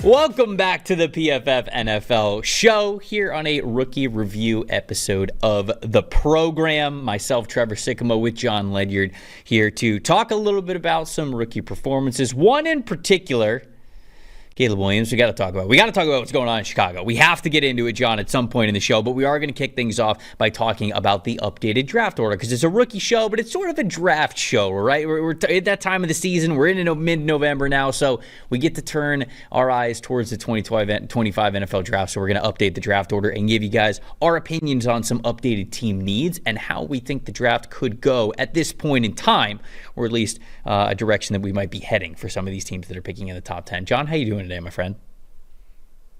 Welcome back to the PFF NFL show here on a rookie review episode of the program. Myself, Trevor Sikkema, with Jon Ledyard here to talk a little bit about some rookie performances. One in particular, Caleb Williams, we got to talk about what's going on in Chicago. We have to get into it, John, at some point in the show, but we are going to kick things off by talking about the updated draft order because it's a rookie show, but it's sort of a draft show, right? We're at that time of the season. We're in mid-November now, so we get to turn our eyes towards the 2025 NFL draft, so we're going to update the draft order and give you guys our opinions on some updated team needs and how we think the draft could go at this point in time, or at least a direction that we might be heading for some of these teams that are picking in the top 10. John, how you doing today, my friend?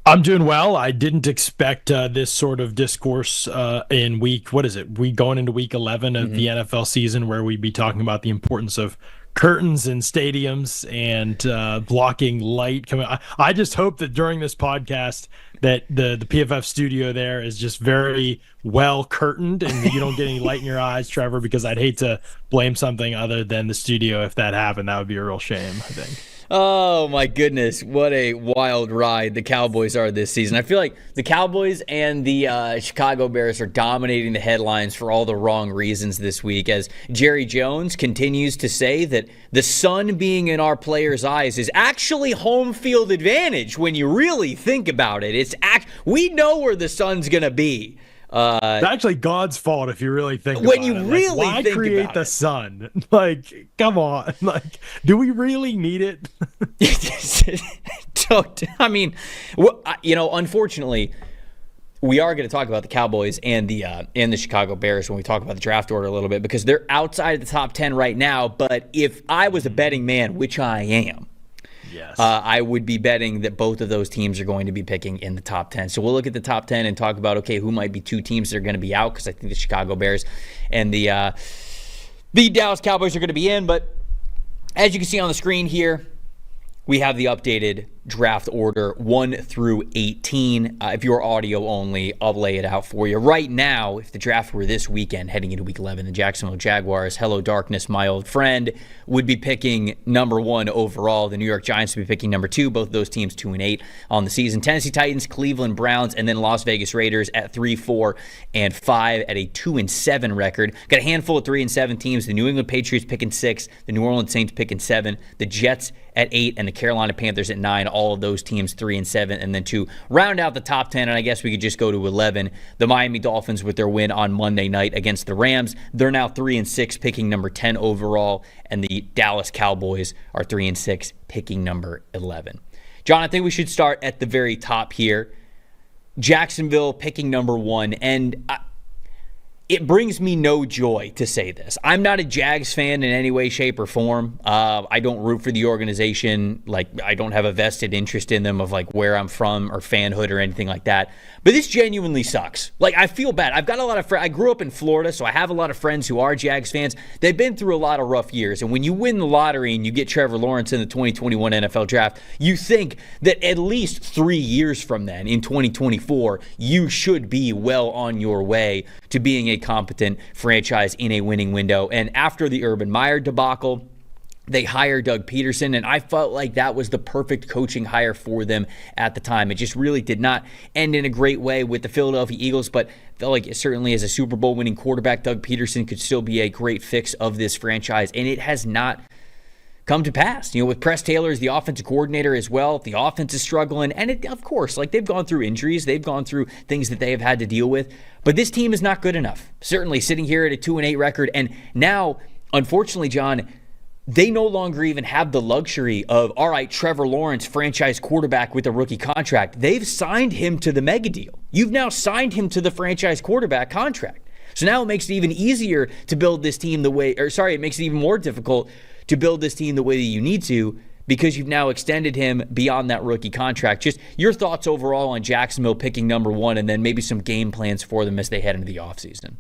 I'm doing well. I didn't expect this sort of discourse in week 11 of the NFL season, where we'd be talking about the importance of curtains in stadiums and blocking light coming. I just hope that during this podcast that the PFF studio there is just very well curtained and you don't get any light in your eyes, Trevor, because I'd hate to blame something other than the studio if that happened. That would be a real shame, I think. Oh, my goodness. What a wild ride the Cowboys are this season. I feel like the Cowboys and the Chicago Bears are dominating the headlines for all the wrong reasons this week, as Jerry Jones continues to say that the sun being in our players' eyes is actually home field advantage when you really think about it. We know where the sun's going to be. It's actually God's fault if you really think when about you it. Really why think create about the it? sun? Like, come on. Like, do we really need it? I mean, unfortunately, we are going to talk about the Cowboys and the Chicago Bears when we talk about the draft order a little bit, because they're outside of the top 10 right now. But if I was a betting man, which I am, yes, I would be betting that both of those teams are going to be picking in the top 10. So we'll look at the top 10 and talk about, okay, who might be two teams that are going to be out, because I think the Chicago Bears and the Dallas Cowboys are going to be in. But as you can see on the screen here, we have the updated draft order 1 through 18. If you're audio only, I'll lay it out for you. Right now, if the draft were this weekend, heading into week 11, the Jacksonville Jaguars, hello darkness, my old friend, would be picking number 1 overall. The New York Giants would be picking number 2. Both of those teams 2-8 on the season. Tennessee Titans, Cleveland Browns, and then Las Vegas Raiders at 3, 4, and 5 at a 2-7 record. Got a handful of 3 and 7 teams. The New England Patriots picking 6, the New Orleans Saints picking 7, the Jets at 8, and the Carolina Panthers at 9. All of those teams 3 and 7, and then to round out the top 10, and I guess we could just go to 11. The Miami Dolphins with their win on Monday night against the Rams. They're now 3 and 6, picking number 10 overall, and the Dallas Cowboys are 3 and 6, picking number 11. John, I think we should start at the very top here. Jacksonville picking number 1, and it brings me no joy to say this. I'm not a Jags fan in any way, shape, or form. I don't root for the organization. Like, I don't have a vested interest in them of like where I'm from or fanhood or anything like that. But this genuinely sucks. Like, I feel bad. I've got a lot of friends. I grew up in Florida, so I have a lot of friends who are Jags fans. They've been through a lot of rough years. And when you win the lottery and you get Trevor Lawrence in the 2021 NFL draft, you think that at least 3 years from then, in 2024, you should be well on your way to being a competent franchise in a winning window. And after the Urban Meyer debacle, they hired Doug Peterson, and I felt like that was the perfect coaching hire for them at the time. It just really did not end in a great way with the Philadelphia Eagles, but felt like certainly as a Super Bowl winning quarterback, Doug Peterson could still be a great fix of this franchise, and it has not come to pass. With Press Taylor as the offensive coordinator as well, the offense is struggling, and of course, like, they've gone through injuries, they've gone through things that they have had to deal with, but this team is not good enough. Certainly sitting here at a 2-8 record, and now, unfortunately, John, they no longer even have the luxury of, all right, Trevor Lawrence, franchise quarterback with a rookie contract. They've signed him to the mega deal. You've now signed him to the franchise quarterback contract. So now it makes it even easier to build this team it makes it even more difficult to build this team the way that you need to, because you've now extended him beyond that rookie contract. Just your thoughts overall on Jacksonville picking number 1, and then maybe some game plans for them as they head into the offseason.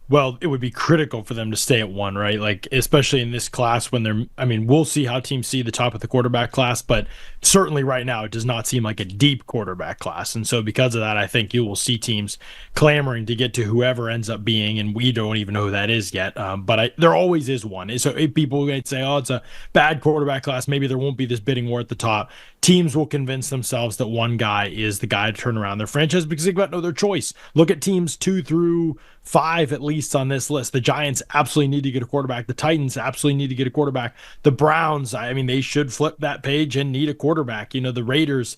Well, it would be critical for them to stay at one, right? Like, especially in this class when we'll see how teams see the top of the quarterback class, but certainly right now it does not seem like a deep quarterback class. And so because of that, I think you will see teams clamoring to get to whoever ends up being, and we don't even know who that is yet. There always is one. So if people might say, oh, it's a bad quarterback class, maybe there won't be this bidding war at the top. Teams will convince themselves that one guy is the guy to turn around their franchise because they've got no other choice. Look at teams 2 through 5 at least on this list. The Giants absolutely need to get a quarterback. The Titans absolutely need to get a quarterback. The Browns, they should flip that page and need a quarterback. The Raiders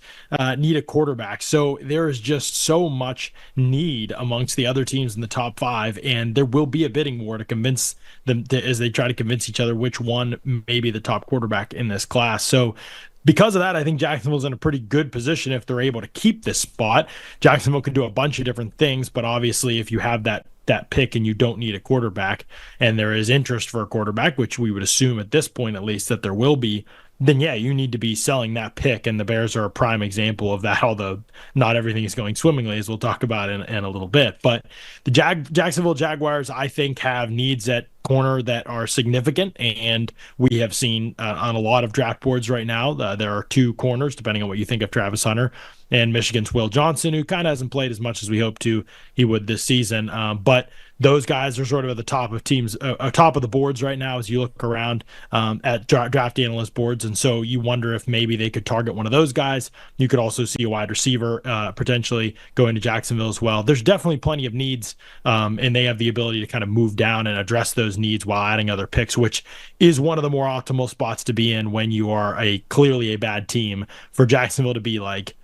need a quarterback. So there is just so much need amongst the other teams in the top 5, and there will be a bidding war to convince them as they try to convince each other which one may be the top quarterback in this class. So because of that, I think Jacksonville's in a pretty good position if they're able to keep this spot. Jacksonville can do a bunch of different things, but obviously if you have that pick and you don't need a quarterback and there is interest for a quarterback, which we would assume at this point at least that there will be, then yeah, you need to be selling that pick, and the Bears are a prime example of that, although not everything is going swimmingly, as we'll talk about in a little bit. But the Jacksonville Jaguars, I think, have needs at corner that are significant, and we have seen on a lot of draft boards right now, there are 2 corners, depending on what you think of Travis Hunter, and Michigan's Will Johnson, who kind of hasn't played as much as we hoped he would this season. But those guys are sort of at the top of teams, top of the boards right now as you look around at draft analyst boards. And so you wonder if maybe they could target one of those guys. You could also see a wide receiver potentially going to Jacksonville as well. There's definitely plenty of needs, and they have the ability to kind of move down and address those needs while adding other picks, which is one of the more optimal spots to be in when you are clearly a bad team. For Jacksonville to be like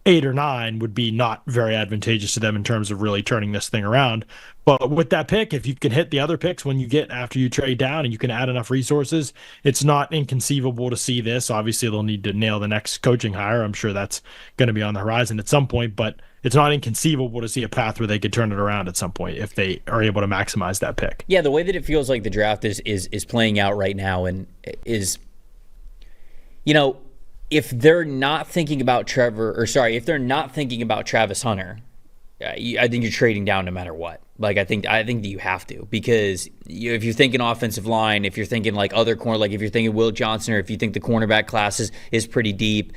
8 or 9 would be not very advantageous to them in terms of really turning this thing around. But with that pick, if you can hit the other picks when you get after you trade down and you can add enough resources, it's not inconceivable to see this. Obviously, they'll need to nail the next coaching hire. I'm sure that's going to be on the horizon at some point, but it's not inconceivable to see a path where they could turn it around at some point if they are able to maximize that pick. Yeah, the way that it feels like the draft is playing out right now and is, if they're not thinking about if they're not thinking about Travis Hunter, I think you're trading down no matter what. Like, I think that you have to, because if you're thinking offensive line, if you're thinking like other corner, like if you're thinking Will Johnson, or if you think the cornerback class is pretty deep,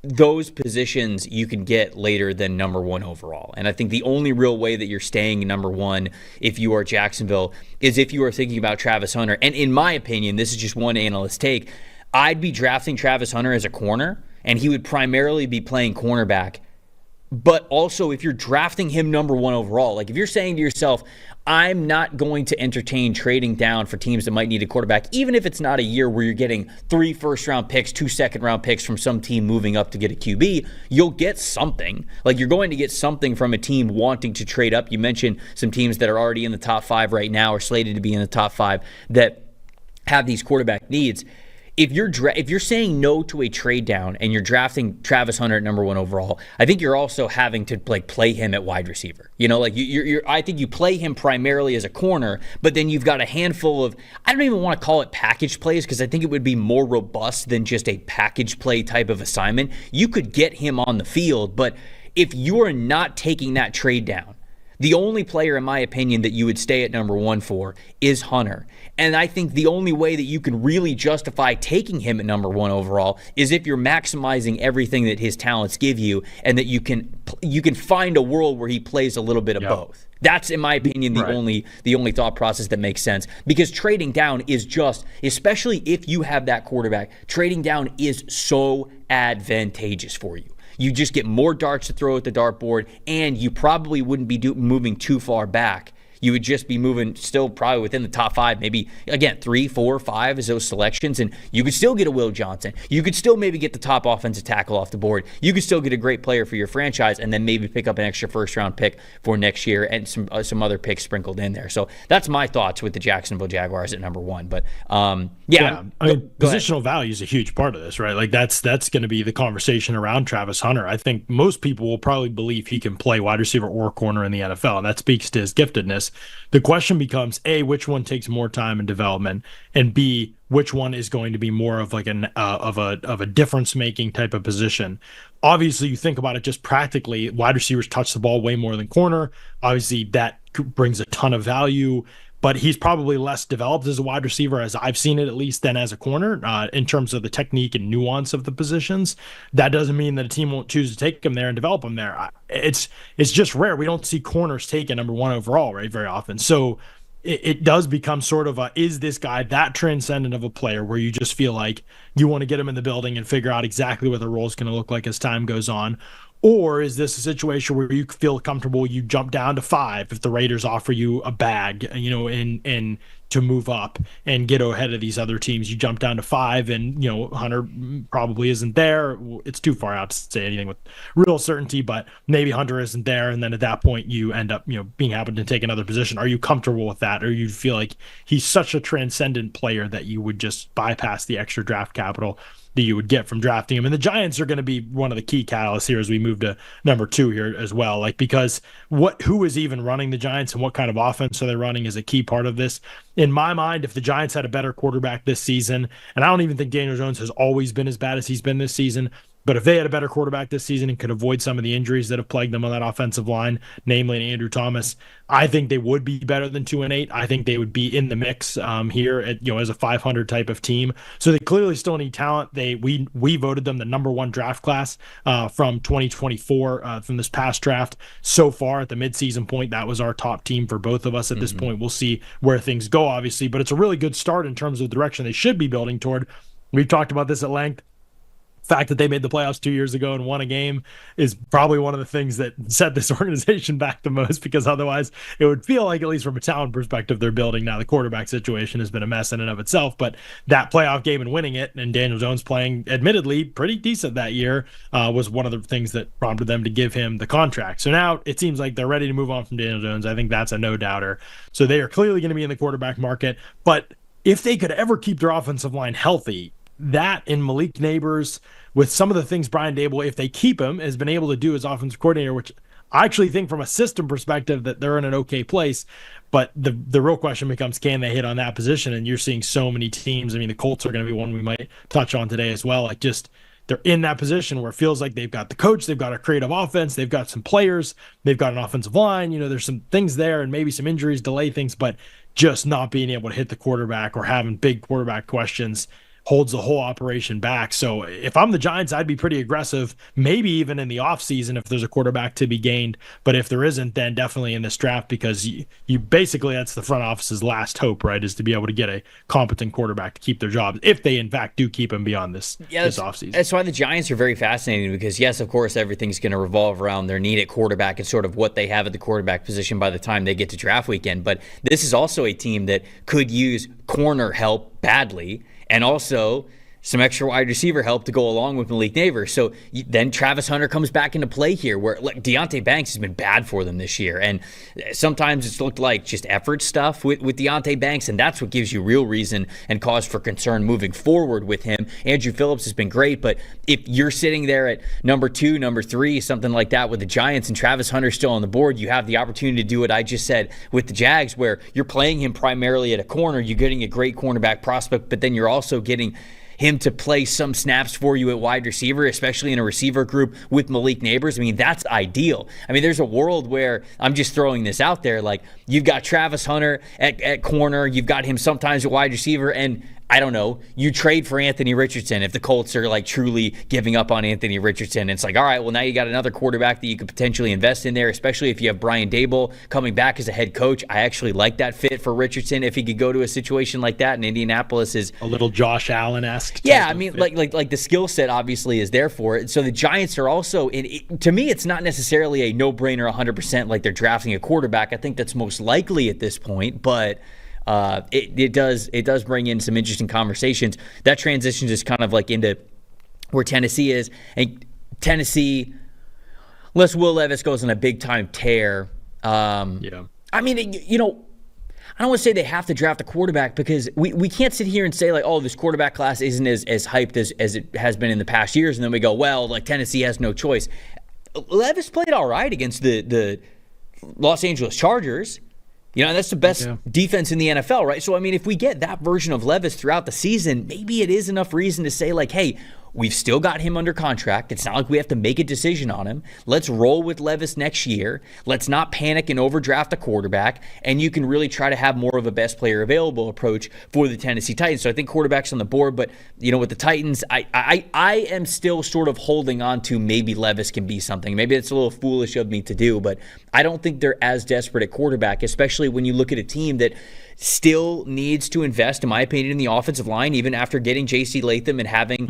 those positions you can get later than number 1 overall. And I think the only real way that you're staying number 1 if you are Jacksonville is if you are thinking about Travis Hunter. And in my opinion, this is just one analyst take, I'd be drafting Travis Hunter as a corner, and he would primarily be playing cornerback. But also, if you're drafting him number 1 overall, like if you're saying to yourself, I'm not going to entertain trading down for teams that might need a quarterback, even if it's not a year where you're getting 3 first-round picks, 2 second-round picks from some team moving up to get a QB, you'll get something. Like, you're going to get something from a team wanting to trade up. You mentioned some teams that are already in the top 5 right now, or slated to be in the top 5, that have these quarterback needs. If you're saying no to a trade down and you're drafting Travis Hunter at number 1 overall, I think you're also having to play him at wide receiver. I think you play him primarily as a corner, but then you've got a handful of, I don't even want to call it package plays, because I think it would be more robust than just a package play type of assignment. You could get him on the field, but if you're not taking that trade down, the only player, in my opinion, that you would stay at number 1 for is Hunter. And I think the only way that you can really justify taking him at number 1 overall is if you're maximizing everything that his talents give you, and that you can find a world where he plays a little bit of both. That's, in my opinion, the only thought process that makes sense. Because trading down is just, especially if you have that quarterback, trading down is so advantageous for you. You just get more darts to throw at the dartboard, and you probably wouldn't be moving too far back. You would just be moving still probably within the top 5, maybe, again, 3, 4, 5 as those selections, and you could still get a Will Johnson. You could still maybe get the top offensive tackle off the board. You could still get a great player for your franchise, and then maybe pick up an extra first-round pick for next year and some other picks sprinkled in there. So that's my thoughts with the Jacksonville Jaguars at number 1. But, positional value is a huge part of this, right? Like, that's going to be the conversation around Travis Hunter. I think most people will probably believe he can play wide receiver or corner in the NFL, and that speaks to his giftedness. The question becomes, A, which one takes more time and development, and B, which one is going to be more of like of a difference making type of position. Obviously, you think about it just practically, wide receivers touch the ball way more than corner. Obviously, that brings a ton of value, but he's probably less developed as a wide receiver, as I've seen it at least, than as a corner in terms of the technique and nuance of the positions. That doesn't mean that a team won't choose to take him there and develop him there. It's just rare. We don't see corners taken number one overall, right, very often. So it does become sort of is this guy that transcendent of a player where you just feel like you want to get him in the building and figure out exactly what the role is going to look like as time goes on? Or is this a situation where you feel comfortable, you jump down to 5 if the Raiders offer you a bag, and to move up and get ahead of these other teams? You jump down to 5 and, Hunter probably isn't there. It's too far out to say anything with real certainty, but maybe Hunter isn't there. And then at that point you end up, being happy to take another position. Are you comfortable with that? Or you feel like he's such a transcendent player that you would just bypass the extra draft capital that you would get from drafting him? And the Giants are going to be one of the key catalysts here as we move to number 2 here as well. Because who is even running the Giants and what kind of offense are they running is a key part of this. In my mind, if the Giants had a better quarterback this season, and I don't even think Daniel Jones has always been as bad as he's been this season, but if they had a better quarterback this season and could avoid some of the injuries that have plagued them on that offensive line, namely Andrew Thomas, I think they would be better than 2-8. I think they would be in the mix here at, as a 500 type of team. So they clearly still need talent. We voted them the number 1 draft class from 2024 from this past draft. So far at the midseason point, that was our top team for both of us at this point. We'll see where things go, obviously, but it's a really good start in terms of the direction they should be building toward. We've talked about this at length. Fact that they made the playoffs 2 years ago and won a game is probably one of the things that set this organization back the most, because otherwise it would feel like, at least from a talent perspective, they're building. Now the quarterback situation has been a mess in and of itself, but that playoff game and winning it, and Daniel Jones playing admittedly pretty decent that year, was one of the things that prompted them to give him the contract. So now it seems like they're ready to move on from Daniel Jones. I think that's a no-doubter. So they are clearly going to be in the quarterback market, but if they could ever keep their offensive line healthy, that and Malik Neighbors, with some of the things Brian Daboll, if they keep him, has been able to do as offensive coordinator, which I actually think from a system perspective that they're in an okay place. But the real question becomes, can they hit on that position? And you're seeing so many teams. I mean, the Colts are going to be one we might touch on today as well. They're in that position where it feels like they've got the coach, they've got a creative offense, they've got some players, they've got an offensive line. There's some things there, and maybe some injuries delay things, but just not being able to hit the quarterback or having big quarterback questions holds the whole operation back. So if I'm the Giants, I'd be pretty aggressive, maybe even in the offseason if there's a quarterback to be gained. But if there isn't, then definitely in this draft, because you basically, that's the front office's last hope, right, is to be able to get a competent quarterback to keep their jobs, if they in fact do keep him beyond this offseason. That's why the Giants are very fascinating, because yes, of course, everything's going to revolve around their need at quarterback and sort of what they have at the quarterback position by the time they get to draft weekend. But this is also a team that could use corner help badly, and also some extra wide receiver help to go along with Malik Neighbors. So then Travis Hunter comes back into play here, where Deontay Banks has been bad for them this year. And sometimes it's looked like just effort stuff with Deontay Banks, and that's what gives you real reason and cause for concern moving forward with him. Andrew Phillips has been great, but if you're sitting there at number 2, number 3, something like that with the Giants, and Travis Hunter's still on the board, you have the opportunity to do what I just said with the Jags, where you're playing him primarily at a corner, you're getting a great cornerback prospect, but then you're also getting him to play some snaps for you at wide receiver, especially in a receiver group with Malik Neighbors. I mean, that's ideal. I mean, there's a world where, I'm just throwing this out there, like you've got Travis Hunter at corner, you've got him sometimes at wide receiver, and I don't know, you trade for Anthony Richardson if the Colts are like truly giving up on Anthony Richardson. It's like, all right, well, now you got another quarterback that you could potentially invest in there, especially if you have Brian Daboll coming back as a head coach. I actually like that fit for Richardson if he could go to a situation like that, and Indianapolis is a little Josh Allen-esque. Yeah, I mean, like the skill set obviously is there for it. So the Giants are also, to me, it's not necessarily a no-brainer 100% like they're drafting a quarterback. I think that's most likely at this point, but it does bring in some interesting conversations. That transitions is kind of like into where Tennessee is. And Tennessee, unless Will Levis goes on a big-time tear, I mean, I don't want to say they have to draft a quarterback, because we can't sit here and say like, oh, this quarterback class isn't as hyped as it has been in the past years, and then we go, well, like Tennessee has no choice. Levis played all right against the Los Angeles Chargers. That's the best defense in the NFL, right? So, I mean, if we get that version of Levis throughout the season, maybe it is enough reason to say, like, hey, We've still got him under contract. It's not like we have to make a decision on him. Let's roll with Levis next year. Let's not panic and overdraft a quarterback. And you can really try to have more of a best player available approach for the Tennessee Titans. So I think quarterback's on the board, but with the Titans, I am still sort of holding on to maybe Levis can be something. Maybe it's a little foolish of me to do, but I don't think they're as desperate at quarterback, especially when you look at a team that still needs to invest, in my opinion, in the offensive line, even after getting J.C. Latham and having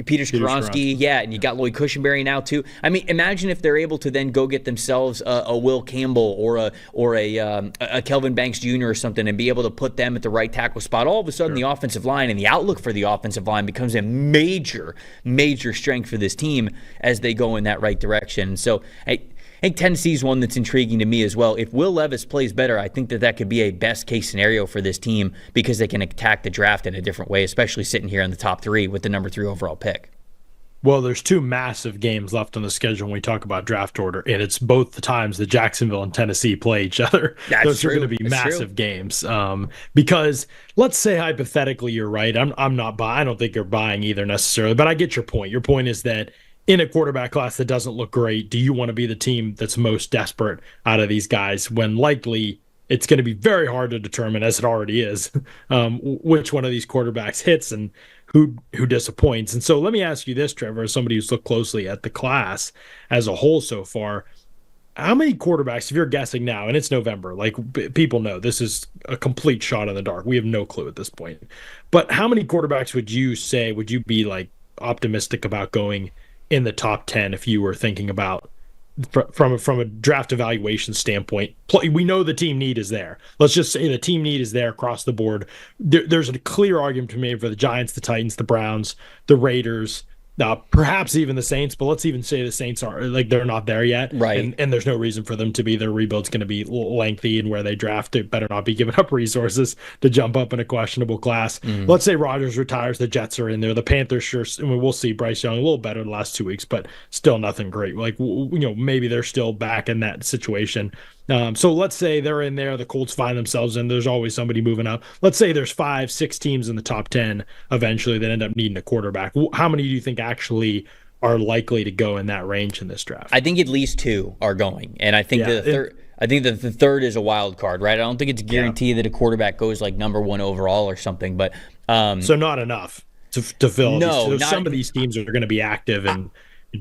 Peter Skoronski. Yeah, and you got Lloyd Cushenberry now too. I mean, imagine if they're able to then go get themselves a Will Campbell or a Kelvin Banks Jr. or something and be able to put them at the right tackle spot. All of a sudden, the offensive line and the outlook for the offensive line becomes a major, major strength for this team as they go in that right direction. So, I think Tennessee's one that's intriguing to me as well. If Will Levis plays better, I think that could be a best-case scenario for this team because they can attack the draft in a different way, especially sitting here in the top 3 with the number 3 overall pick. Well, there's 2 massive games left on the schedule when we talk about draft order, and it's both the times that Jacksonville and Tennessee play each other. Those are going to be massive games. Because let's say hypothetically you're right. I'm not buying. I don't think you're buying either necessarily, but I get your point. Your point is that in a quarterback class that doesn't look great, do you want to be the team that's most desperate out of these guys when likely it's going to be very hard to determine, as it already is, which one of these quarterbacks hits and who disappoints? And so let me ask you this, Trevor, as somebody who's looked closely at the class as a whole so far, how many quarterbacks, if you're guessing now, and it's November, like people know this is a complete shot in the dark. We have no clue at this point. But how many quarterbacks would you be like optimistic about going in the top 10 if you were thinking about from a draft evaluation standpoint? We know the team need is there. Let's just say the team need is there across the board. There's a clear argument to be made for the Giants, the Titans, the Browns, the Raiders, perhaps even the Saints, but let's even say the Saints are like they're not there yet, right? And there's no reason for them to be. Their rebuild's going to be lengthy, and where they draft it better not be giving up resources to jump up in a questionable class. Let's say Rodgers retires, the Jets are in there, the Panthers sure. I mean, we'll see Bryce Young a little better the last 2 weeks, but still nothing great. Like maybe they're still back in that situation. So let's say they're in there, the Colts find themselves in, there's always somebody moving up. Let's say there's 5-6 teams in the top 10 eventually that end up needing a quarterback. How many do you think actually are likely to go in that range in this draft? I think at least 2 are going. And I think that the third is a wild card, right? I don't think it's a guarantee that a quarterback goes like number 1 overall or something, but so not enough to fill. No, some of these teams are going to be active and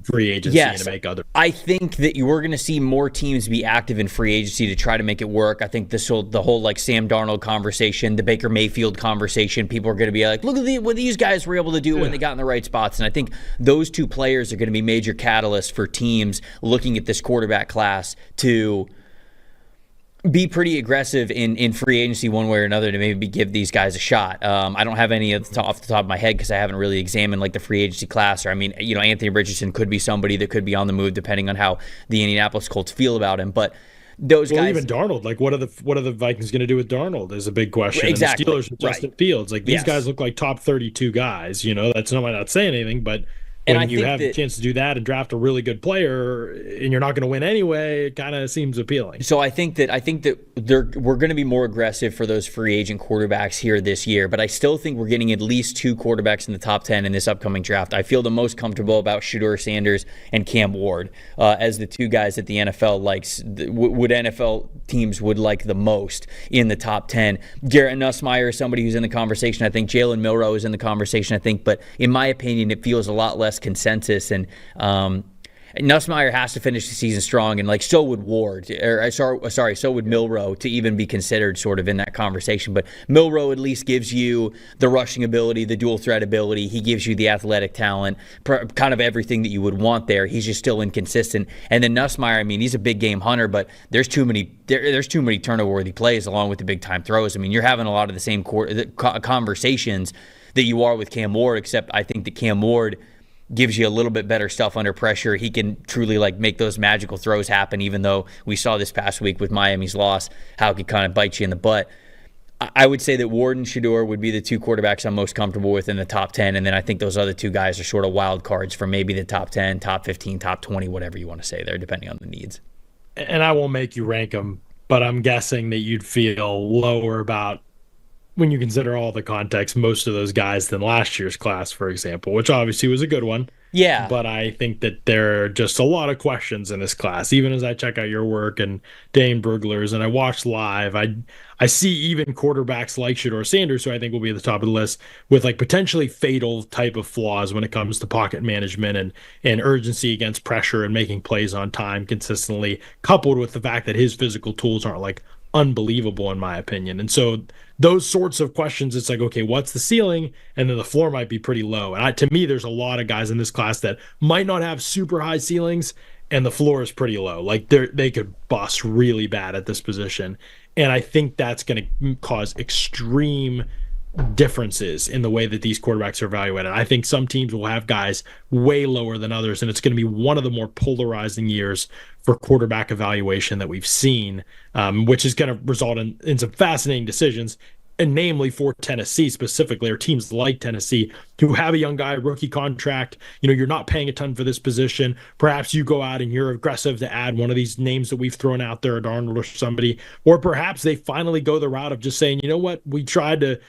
free agency to make other. I think that you are going to see more teams be active in free agency to try to make it work. I think the whole like Sam Darnold conversation, the Baker Mayfield conversation, people are going to be like, look at what these guys were able to do when they got in the right spots. And I think those 2 players are going to be major catalysts for teams looking at this quarterback class to be pretty aggressive in free agency one way or another to maybe give these guys a shot. I don't have any off the top of my head because I haven't really examined like the free agency class. Or I mean, Anthony Richardson could be somebody that could be on the move depending on how the Indianapolis Colts feel about him. But those guys, even Darnold, like what are the Vikings going to do with Darnold is a big question. Exactly. And the Steelers with Justin Fields, like these guys look like top 32 guys. That's not saying anything, but when you have the chance to do that and draft a really good player and you're not going to win anyway, it kind of seems appealing. So I think that we're going to be more aggressive for those free agent quarterbacks here this year, but I still think we're getting at least 2 quarterbacks in the top 10 in this upcoming draft. I feel the most comfortable about Shedeur Sanders and Cam Ward as the 2 guys that the NFL likes, would NFL teams would like the most in the top 10. Garrett Nussmeier is somebody who's in the conversation. I think Jalen Milroe is in the conversation, I think, but in my opinion, it feels a lot less consensus, and Nussmeier has to finish the season strong, and so would Ward, so would Milroe to even be considered sort of in that conversation. But Milroe at least gives you the rushing ability, the dual threat ability. He gives you the athletic talent, kind of everything that you would want there. He's just still inconsistent. And then Nussmeier, I mean, he's a big game hunter, but there's too many turnover-worthy plays along with the big-time throws. I mean, you're having a lot of the same conversations that you are with Cam Ward, except I think that Cam Ward gives you a little bit better stuff under pressure. He can truly make those magical throws happen, even though we saw this past week with Miami's loss how it could kind of bite you in the butt. I would say that Ward and Shedeur would be the 2 quarterbacks I'm most comfortable with in the top 10, and then I think those other 2 guys are sort of wild cards for maybe the top 10, top 15, top 20, whatever you want to say there, depending on the needs. And I won't make you rank them, but I'm guessing that you'd feel lower about when you consider all the context, most of those guys than last year's class, for example, which obviously was a good one. Yeah. But I think that there are just a lot of questions in this class. Even as I check out your work and Dane Brugler's and I watch live, I see even quarterbacks like Shedeur Sanders, who I think will be at the top of the list, with like potentially fatal type of flaws when it comes to pocket management and urgency against pressure and making plays on time consistently, coupled with the fact that his physical tools aren't like unbelievable in my opinion. And so those sorts of questions, it's like, okay, what's the ceiling? And then the floor might be pretty low. And to me, there's a lot of guys in this class that might not have super high ceilings and the floor is pretty low. Like they could bust really bad at this position. And I think that's going to cause extreme differences in the way that these quarterbacks are evaluated. I think some teams will have guys way lower than others, and it's going to be one of the more polarizing years for quarterback evaluation that we've seen, which is going to result in some fascinating decisions, and namely for Tennessee specifically, or teams like Tennessee who have a young guy, rookie contract. You're not paying a ton for this position. Perhaps you go out and you're aggressive to add one of these names that we've thrown out there, Darnold or somebody, or perhaps they finally go the route of just saying, you know what, we tried to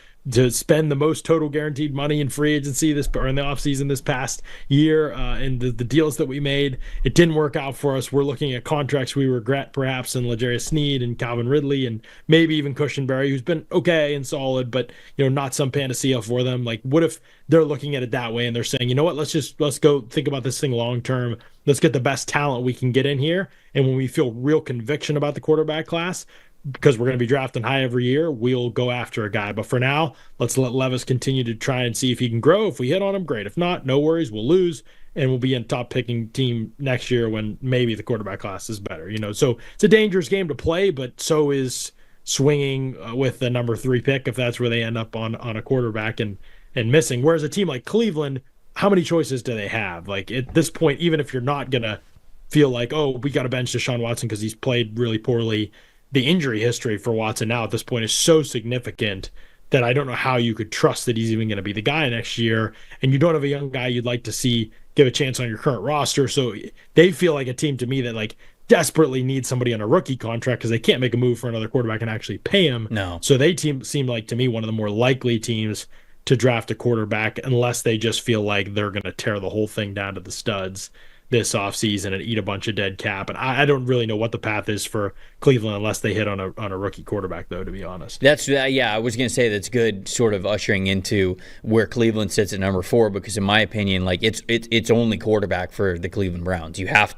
spend the most total guaranteed money in free agency or in the offseason this past year, and the deals that we made, it didn't work out for us. We're looking at contracts we regret, perhaps, in L'Jarius Sneed and Calvin Ridley and maybe even Cushenberry, who's been okay and solid, but not some panacea for them. Like, what if they're looking at it that way and they're saying, you know what, let's go think about this thing long term. Let's get the best talent we can get in here, and when we feel real conviction about the quarterback class, because we're going to be drafting high every year, we'll go after a guy. But for now, let's let Levis continue to try and see if he can grow. If we hit on him, great. If not, no worries. We'll lose, and we'll be in top picking team next year when maybe the quarterback class is better. So it's a dangerous game to play, but so is swinging with the number 3 pick if that's where they end up on a quarterback and missing. Whereas a team like Cleveland, how many choices do they have? Like at this point, even if you're not going to feel like, oh, we got to bench Deshaun Watson because he's played really poorly, the injury history for Watson now at this point is so significant that I don't know how you could trust that he's even going to be the guy next year. And you don't have a young guy you'd like to see give a chance on your current roster. So they feel like a team to me that like desperately needs somebody on a rookie contract because they can't make a move for another quarterback and actually pay him. No. So they seem like to me one of the more likely teams to draft a quarterback unless they just feel like they're going to tear the whole thing down to the studs this offseason and eat a bunch of dead cap. And I don't really know what the path is for Cleveland unless they hit on a rookie quarterback, though, to be honest. That's I was going to say that's good sort of ushering into where Cleveland sits at number 4, because in my opinion, like it's only quarterback for the Cleveland Browns. You have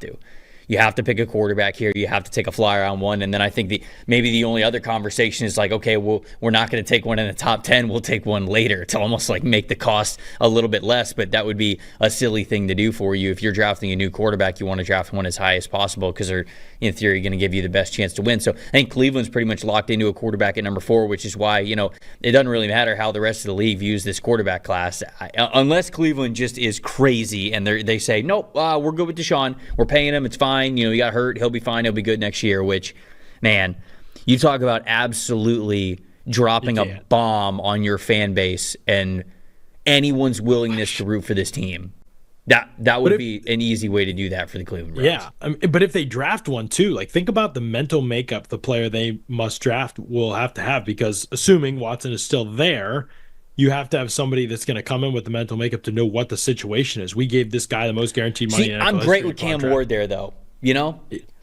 to pick a quarterback here. You have to take a flyer on one. And then I think maybe the only other conversation is like, okay, well, we're not going to take one in the top 10. We'll take one later to almost like make the cost a little bit less. But that would be a silly thing to do for you. If you're drafting a new quarterback, you want to draft one as high as possible because they're, in theory, going to give you the best chance to win. So I think Cleveland's pretty much locked into a quarterback at number 4, which is why, it doesn't really matter how the rest of the league views this quarterback class. Unless Cleveland just is crazy and they say, nope, we're good with Deshaun. We're paying him. It's fine. He got hurt. He'll be fine. He'll be good next year, which, man, you talk about absolutely dropping a bomb on your fan base and anyone's willingness to root for this team. That would be an easy way to do that for the Cleveland Browns. Yeah, but if they draft one too, like think about the mental makeup the player they must draft will have to have, because assuming Watson is still there, you have to have somebody that's going to come in with the mental makeup to know what the situation is. We gave this guy the most guaranteed money. See, I'm great with Cam Ward there, though.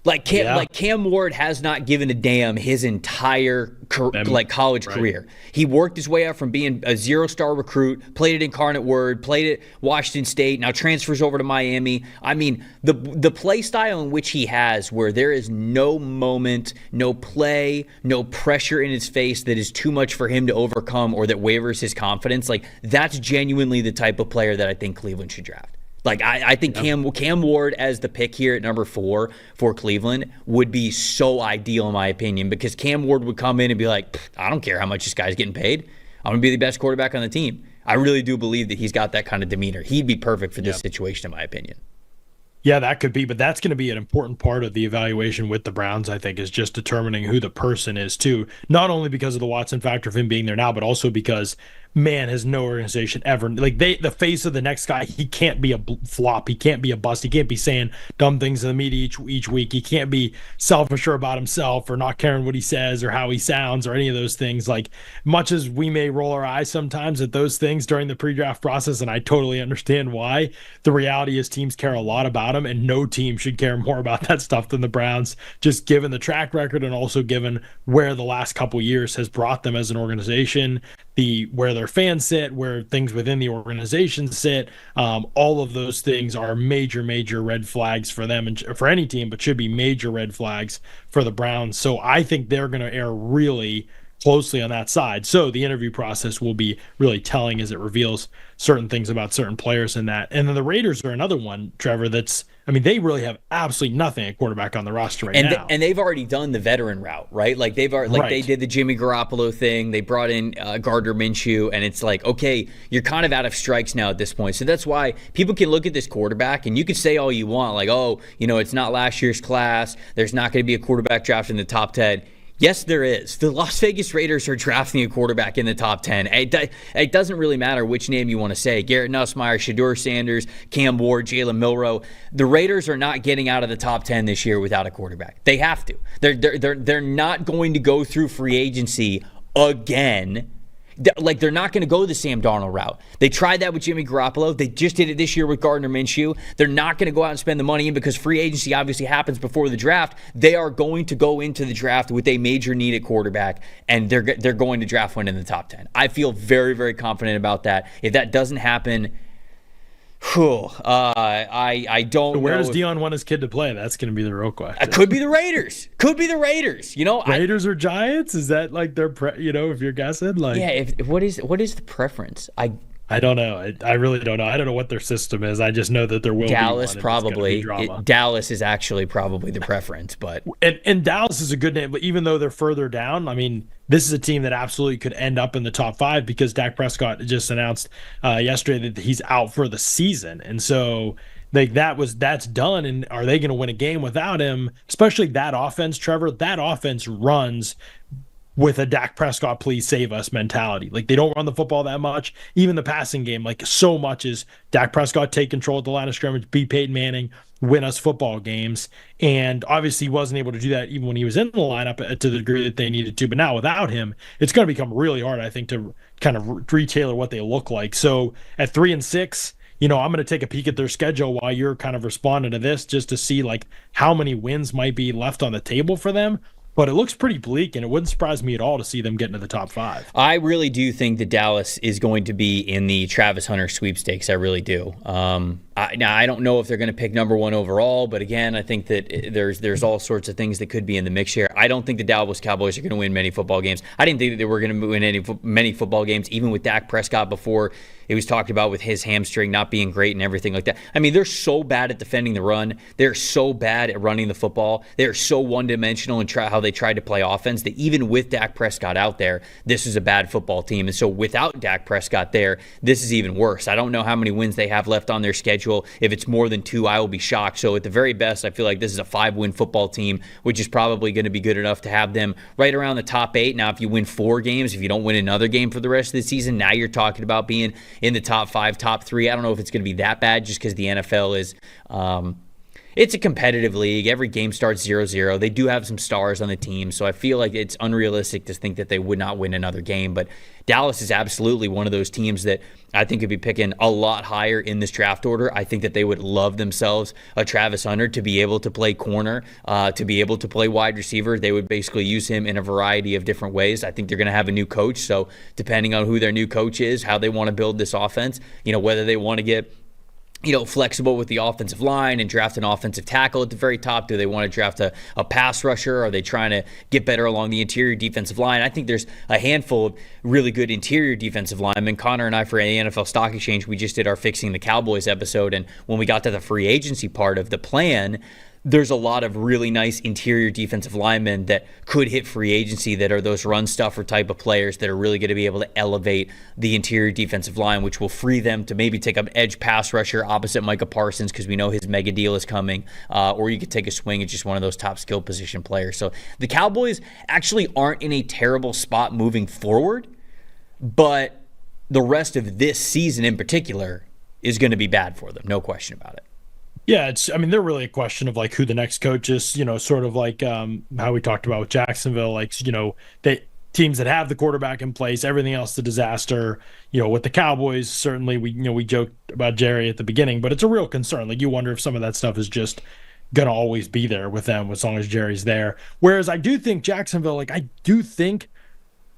Like Cam Ward has not given a damn his entire college career. He worked his way up from being a 0-star recruit, played at Incarnate Word, played at Washington State, now transfers over to Miami. I mean, the play style in which he has, where there is no moment, no play, no pressure in his face that is too much for him to overcome or that wavers his confidence, like that's genuinely the type of player that I think Cleveland should draft. Like, I think Cam Ward as the pick here at number 4 for Cleveland would be so ideal in my opinion, because Cam Ward would come in and be like, I don't care how much this guy's getting paid. I'm going to be the best quarterback on the team. I really do believe that he's got that kind of demeanor. He'd be perfect for this situation, in my opinion. Yeah, that could be, but that's going to be an important part of the evaluation with the Browns, I think, is just determining who the person is too. Not only because of the Watson factor of him being there now, but also because man, has no organization ever, like, the face of the next guy, he can't be a flop, he can't be a bust, he can't be saying dumb things in the media each week, he can't be self-assured about himself or not caring what he says or how he sounds or any of those things. Like, much as we may roll our eyes sometimes at those things during the pre-draft process, and I totally understand why, the reality is teams care a lot about him, and no team should care more about that stuff than the Browns, just given the track record and also given where the last couple years has brought them as an organization, where their fans sit, where things within the organization sit. All of those things are major red flags for them and for any team, but should be major red flags for the Browns. So I think they're going to err really closely on that side. So the interview process will be really telling as it reveals certain things about certain players in that. And then the Raiders are another one, Trevor, they really have absolutely nothing at quarterback on the roster now. And they've already done the veteran route, right? Like they did the Jimmy Garoppolo thing. They brought in Gardner Minshew, and it's like, okay, you're kind of out of strikes now at this point. So that's why people can look at this quarterback, and you can say all you want, like, oh, it's not last year's class. There's not going to be a quarterback drafted in the top 10. Yes, there is. The Las Vegas Raiders are drafting a quarterback in the top 10. It doesn't really matter which name you want to say. Garrett Nussmeier, Shedeur Sanders, Cam Ward, Jalen Milroe. The Raiders are not getting out of the top 10 this year without a quarterback. They have to. They're not going to go through free agency again. Like, they're not going to go the Sam Darnold route. They tried that with Jimmy Garoppolo. They just did it this year with Gardner Minshew. They're not going to go out and spend the money in because free agency obviously happens before the draft. They are going to go into the draft with a major need at quarterback, and they're going to draft one in the top 10. I feel very confident about that. If that doesn't happen, I don't know. Where does Dion want his kid to play? That's going to be the real question. Could be the Raiders. Raiders or Giants? Is that like their if you're guessing? Like, yeah. What is the preference? I don't know. I really don't know. I don't know what their system is. I just know that there will Dallas be probably. Dallas is actually probably the preference, but and Dallas is a good name. But even though they're further down, I mean, this is a team that absolutely could end up in the top 5 because Dak Prescott just announced yesterday that he's out for the season, and so that's done. And are they going to win a game without him? Especially that offense, Trevor. That offense runs with a Dak Prescott, please save us mentality. Like, they don't run the football that much. Even the passing game, like, so much is Dak Prescott take control at the line of scrimmage, beat Peyton Manning, win us football games. And obviously he wasn't able to do that even when he was in the lineup to the degree that they needed to. But now without him, it's going to become really hard, I think, to kind of retailer what they look like. So at 3-6, I'm going to take a peek at their schedule while you're kind of responding to this, just to see like how many wins might be left on the table for them. But it looks pretty bleak, and it wouldn't surprise me at all to see them get into the top 5. I really do think that Dallas is going to be in the Travis Hunter sweepstakes. I really do. Now, I don't know if they're going to pick number 1 overall, but again, I think that there's all sorts of things that could be in the mix here. I don't think the Dallas Cowboys are going to win many football games. I didn't think that they were going to win many football games, even with Dak Prescott before it was talked about with his hamstring not being great and everything like that. I mean, they're so bad at defending the run. They're so bad at running the football. They're so one-dimensional in how they tried to play offense that even with Dak Prescott out there, this is a bad football team. And so without Dak Prescott there, this is even worse. I don't know how many wins they have left on their schedule. If it's more than 2, I will be shocked. So at the very best, I feel like this is a 5-win football team, which is probably going to be good enough to have them right around the top 8. Now, if you win 4 games, if you don't win another game for the rest of the season, now you're talking about being in the top 5, top 3. I don't know if it's going to be that bad just because the NFL is it's a competitive league. Every game starts 0-0. They do have some stars on the team, so I feel like it's unrealistic to think that they would not win another game. But Dallas is absolutely one of those teams that I think could be picking a lot higher in this draft order. I think that they would love themselves a Travis Hunter to be able to play corner, to be able to play wide receiver. They would basically use him in a variety of different ways. I think they're going to have a new coach, so depending on who their new coach is, how they want to build this offense, whether they want to get flexible with the offensive line and draft an offensive tackle at the very top. Do they want to draft a pass rusher? Are they trying to get better along the interior defensive line? I think there's a handful of really good interior defensive linemen. Connor and I, for the NFL Stock Exchange, we just did our Fixing the Cowboys episode, and when we got to the free agency part of the plan, there's a lot of really nice interior defensive linemen that could hit free agency that are those run stuffer type of players that are really going to be able to elevate the interior defensive line, which will free them to maybe take an edge pass rusher opposite Micah Parsons because we know his mega deal is coming, or you could take a swing at just one of those top skill position players. So the Cowboys actually aren't in a terrible spot moving forward, but the rest of this season in particular is going to be bad for them. No question about it. Yeah, they're really a question of like who the next coach is, sort of like how we talked about with Jacksonville, like, they teams that have the quarterback in place, everything else the disaster. With the Cowboys, certainly we joked about Jerry at the beginning, but it's a real concern. Like, you wonder if some of that stuff is just going to always be there with them as long as Jerry's there. Whereas I do think Jacksonville, like, I do think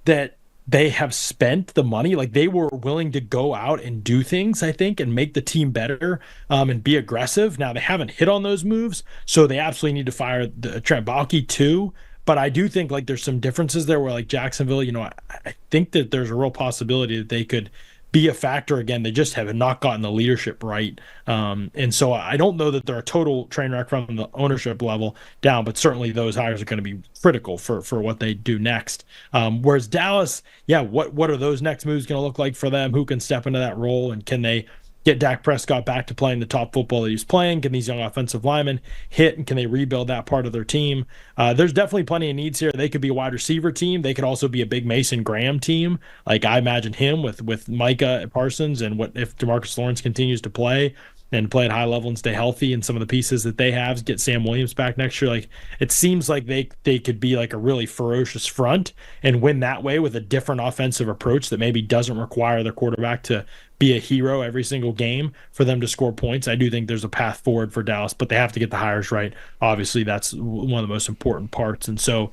that they have spent the money. Like, they were willing to go out and do things, I think, and make the team better, and be aggressive. Now, they haven't hit on those moves, so they absolutely need to fire Trent Baalke too. But I do think, like, there's some differences there where, like, Jacksonville, I think that there's a real possibility that they could be a factor again. They just have not gotten the leadership right. And so I don't know that they're a total train wreck from the ownership level down, but certainly those hires are going to be critical for what they do next. Whereas Dallas, what are those next moves going to look like for them? Who can step into that role, and can they get Dak Prescott back to playing the top football that he's playing? Can these young offensive linemen hit, and can they rebuild that part of their team? There's definitely plenty of needs here. They could be a wide receiver team. They could also be a big Mason Graham team. Like, I imagine him with Micah Parsons, and what if DeMarcus Lawrence continues to play and play at high level and stay healthy, and some of the pieces that they have, get Sam Williams back next year. Like, it seems like they could be like a really ferocious front and win that way with a different offensive approach that maybe doesn't require their quarterback to be a hero every single game for them to score points. I do think there's a path forward for Dallas, but they have to get the hires right. Obviously, that's one of the most important parts. And so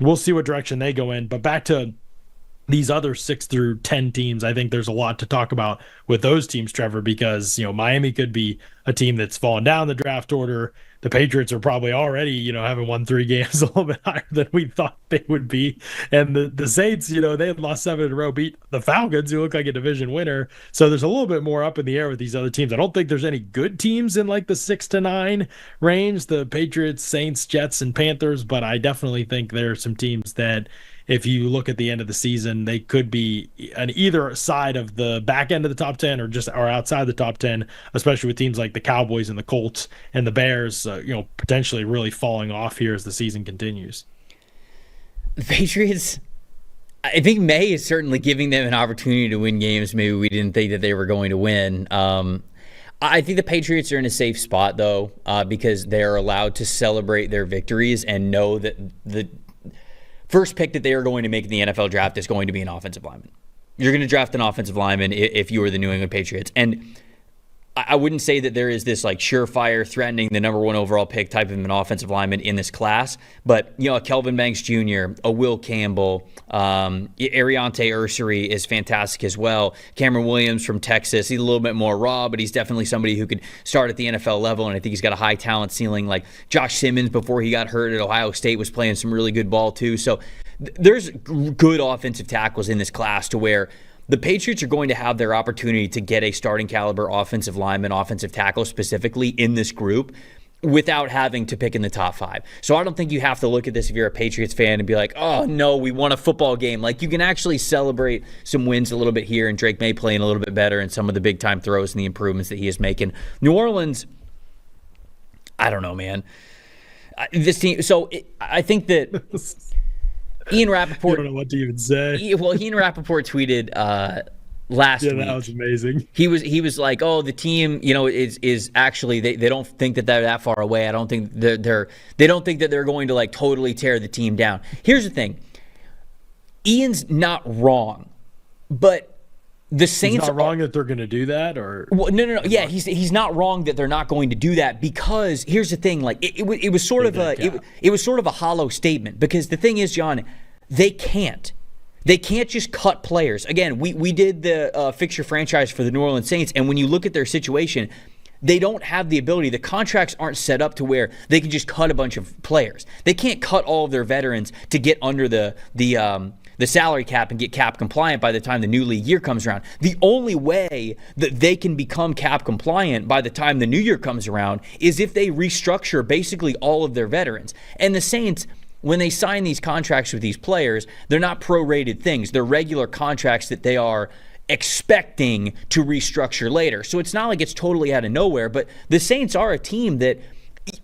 we'll see what direction they go in. But back to these other 6 through 10 teams, I think there's a lot to talk about with those teams, Trevor, because, Miami could be a team that's fallen down the draft order. The Patriots are probably already, having won 3 games a little bit higher than we thought they would be. And the Saints, they had lost 7 in a row, beat the Falcons, who look like a division winner. So there's a little bit more up in the air with these other teams. I don't think there's any good teams in like the 6 to 9 range, the Patriots, Saints, Jets, and Panthers. But I definitely think there are some teams that, if you look at the end of the season, they could be on either side of the back end of the top 10 or outside the top 10, especially with teams like the Cowboys and the Colts and the Bears, potentially really falling off here as the season continues. The Patriots, I think May is certainly giving them an opportunity to win games maybe we didn't think that they were going to win. I think the Patriots are in a safe spot, though, because they're allowed to celebrate their victories and know that the first pick that they are going to make in the NFL draft is going to be an offensive lineman. You're going to draft an offensive lineman if you are the New England Patriots. And I wouldn't say that there is this like surefire threatening the number 1 overall pick type of an offensive lineman in this class. But, a Kelvin Banks Jr., a Will Campbell, Ariante Ursary is fantastic as well. Cameron Williams from Texas, he's a little bit more raw, but he's definitely somebody who could start at the NFL level, and I think he's got a high talent ceiling. Like Josh Simmons, before he got hurt at Ohio State, was playing some really good ball too. So there's good offensive tackles in this class to where the Patriots are going to have their opportunity to get a starting caliber offensive lineman, offensive tackle specifically in this group without having to pick in the top 5. So I don't think you have to look at this if you're a Patriots fan and be like, oh no, we won a football game. Like, you can actually celebrate some wins a little bit here, and Drake May playing a little bit better and some of the big time throws and the improvements that he is making. New Orleans, I don't know, man. This team, I think that Ian Rappaport. I don't know what to even say. Well, Ian Rappaport tweeted last week. Yeah, that was amazing. He was like, "Oh, the team, is actually they don't think that they're that far away. I don't think they don't think that they're going to like totally tear the team down." Here's the thing. Ian's not wrong, but the Saints He's not wrong that they're going to do that, or no. Yeah, he's not wrong that they're not going to do that, because here's the thing. Like, it was sort of a hollow statement, because the thing is, John, they can't just cut players. Again, we did the fix your franchise for the New Orleans Saints, and when you look at their situation, they don't have the ability. The contracts aren't set up to where they can just cut a bunch of players. They can't cut all of their veterans to get under the salary cap and get cap compliant by the time the new league year comes around. The only way that they can become cap compliant by the time the new year comes around is if they restructure basically all of their veterans. And the Saints, when they sign these contracts with these players, they're not prorated things. They're regular contracts that they are expecting to restructure later. So it's not like it's totally out of nowhere, but the Saints are a team that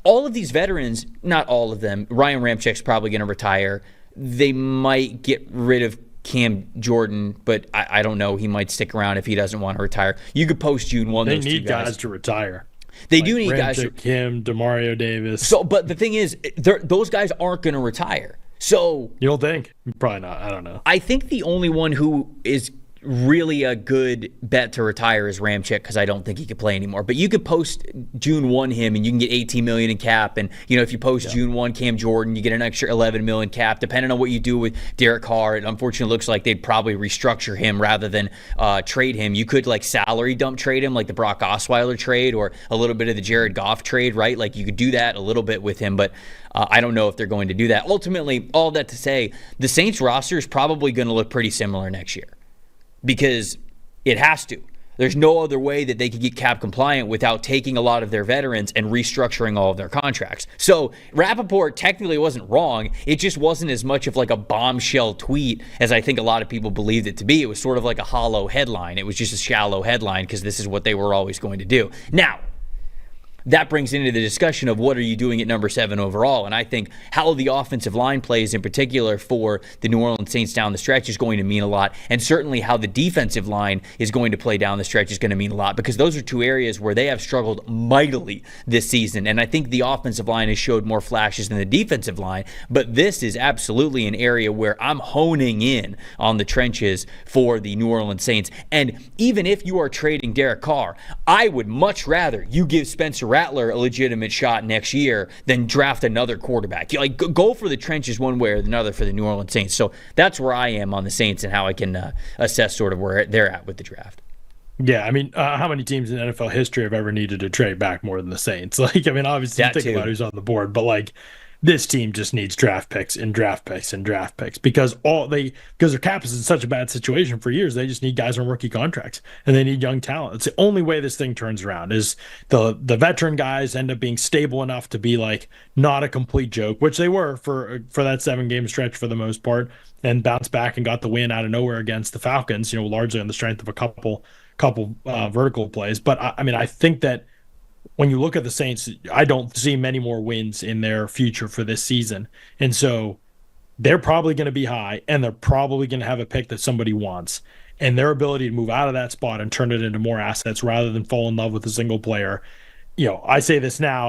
all of these veterans, not all of them, Ryan Ramchek's probably going to retire. They might get rid of Cam Jordan, but I don't know. He might stick around if he doesn't want to retire. You could post June 1. They need guys to retire. They do need guys. Kim, DeMario Davis. So, but the thing is, those guys aren't going to retire. So you don't think? Probably not. I don't know. I think the only one who is really a good bet to retire is Ramchick, because I don't think he could play anymore. But you could post June 1 him, and you can get $18 million in cap. And if you post June 1 Cam Jordan, you get an extra $11 million cap. Depending on what you do with Derek Carr, it unfortunately looks like they'd probably restructure him rather than trade him. You could salary dump trade him, like the Brock Osweiler trade, or a little bit of the Jared Goff trade, right? Like you could do that a little bit with him, but I don't know if they're going to do that. Ultimately, all that to say, the Saints roster is probably going to look pretty similar next year, because it has to. There's no other way that they could get cap compliant without taking a lot of their veterans and restructuring all of their contracts. So Rappaport technically wasn't wrong. It just wasn't as much of like a bombshell tweet as I think a lot of people believed it to be. It was sort of like a hollow headline. It was just a shallow headline because this is what they were always going to do. Now, that brings into the discussion of what are you doing at number 7 overall. And I think how the offensive line plays in particular for the New Orleans Saints down the stretch is going to mean a lot. And certainly how the defensive line is going to play down the stretch is going to mean a lot, because those are two areas where they have struggled mightily this season. And I think the offensive line has showed more flashes than the defensive line. But this is absolutely an area where I'm honing in on the trenches for the New Orleans Saints. And even if you are trading Derek Carr, I would much rather you give Spencer Rattler a legitimate shot next year than draft another quarterback. Go for the trenches one way or another for the New Orleans Saints. So that's where I am on the Saints and how I can assess sort of where they're at with the draft. Yeah, I mean, how many teams in NFL history have ever needed to trade back more than the Saints? Obviously, you think about who's on the board, but this team just needs draft picks and draft picks and draft picks, because their cap is in such a bad situation for years. They just need guys on rookie contracts, and they need young talent. It's the only way this thing turns around is the veteran guys end up being stable enough to be not a complete joke, which they were for that 7-game stretch for the most part, and bounced back and got the win out of nowhere against the Falcons, largely on the strength of a couple vertical plays. But I think that when you look at the Saints, I don't see many more wins in their future for this season. And so they're probably going to be high, and they're probably going to have a pick that somebody wants. And their ability to move out of that spot and turn it into more assets rather than fall in love with a single player. I say this now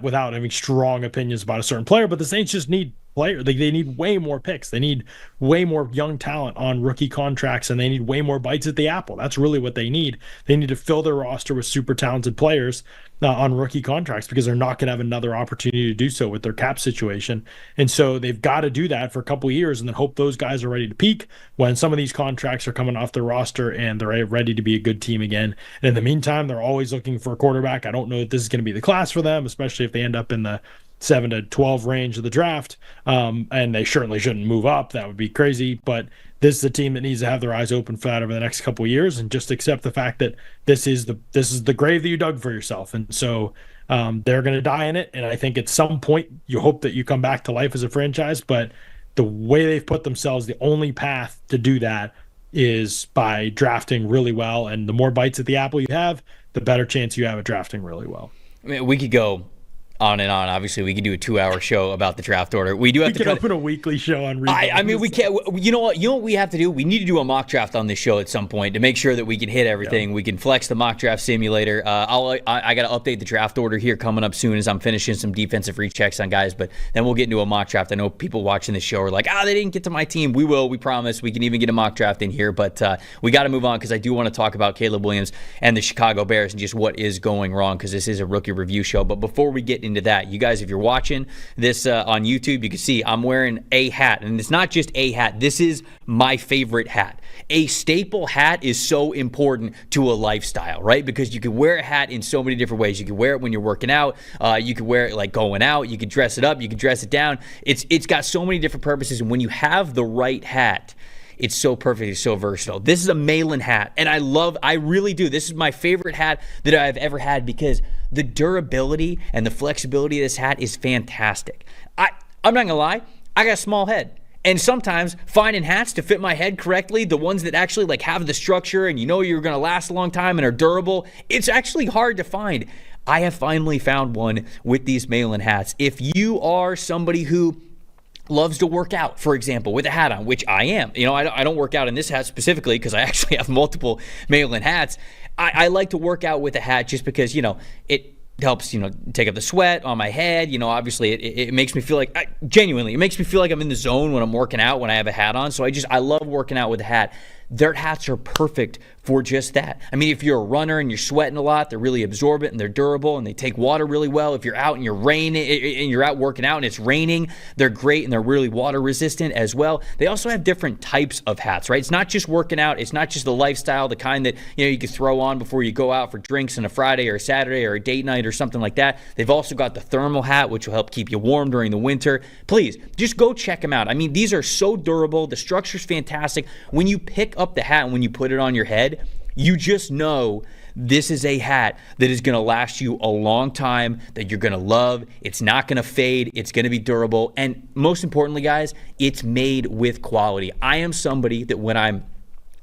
without having strong opinions about a certain player, but the Saints just need players. They need way more picks. They need way more young talent on rookie contracts, and they need way more bites at the apple. That's really what they need. They need to fill their roster with super talented players on rookie contracts, because they're not going to have another opportunity to do so with their cap situation. And so they've got to do that for a couple of years and then hope those guys are ready to peak when some of these contracts are coming off their roster and they're ready to be a good team again. And in the meantime, they're always looking for a quarterback. I don't know that this is going to be the class for them, especially if they end up in the 7 to 12 range of the draft. And they certainly shouldn't move up. That would be crazy. But this is a team that needs to have their eyes open for that over the next couple of years, and just accept the fact that this is the grave that you dug for yourself. And so they're going to die in it. And I think at some point you hope that you come back to life as a franchise. But the way they've put themselves, the only path to do that is by drafting really well. And the more bites at the apple you have, the better chance you have at drafting really well. I mean, we could go on and on. Obviously, we could do a 2-hour show about the draft order. We do have to open a weekly show on. I mean, we can't. You know what we have to do? We need to do a mock draft on this show at some point to make sure that we can hit everything. Yeah. We can flex the mock draft simulator. I got to update the draft order here coming up soon as I'm finishing some defensive rechecks on guys. But then we'll get into a mock draft. I know people watching the show are like, they didn't get to my team. We will. We promise. We can even get a mock draft in here. But we got to move on, because I do want to talk about Caleb Williams and the Chicago Bears and just what is going wrong, because this is a rookie review show. But before we get into that, you guys, if you're watching this on YouTube, you can see I'm wearing a hat, and it's not just a hat. This is my favorite hat. A staple hat is so important to a lifestyle, right? Because you can wear a hat in so many different ways. You can wear it when you're working out. You can wear it going out. You can dress it up. You can dress it down. It's got so many different purposes, and when you have the right hat, it's so perfect. It's so versatile. This is a Malin hat, and I really do. This is my favorite hat that I've ever had, because the durability and the flexibility of this hat is fantastic. I'm not going to lie. I got a small head. And sometimes finding hats to fit my head correctly, the ones that actually have the structure and you're going to last a long time and are durable, it's actually hard to find. I have finally found one with these Malin hats. If you are somebody who loves to work out, for example, with a hat on, which I am. I don't work out in this hat specifically because I actually have multiple Malin hats. I like to work out with a hat just because, it helps, take up the sweat on my head. Obviously it makes me feel like, genuinely, it makes me feel like I'm in the zone when I'm working out when I have a hat on. So I love working out with a hat. Their hats are perfect for just that. I mean, if you're a runner and you're sweating a lot, they're really absorbent and they're durable and they take water really well. If you're out and you're out working out and it's raining, they're great and they're really water resistant as well. They also have different types of hats, right? It's not just working out. It's not just the lifestyle, the kind that you can throw on before you go out for drinks on a Friday or a Saturday or a date night or something like that. They've also got the thermal hat, which will help keep you warm during the winter. Please, just go check them out. I mean, these are so durable. The structure's fantastic. When you pick up the hat and when you put it on your head, you just know this is a hat that is going to last you a long time, that you're going to love. It's not going to fade. It's going to be durable. And most importantly, guys, it's made with quality. I am somebody that when I'm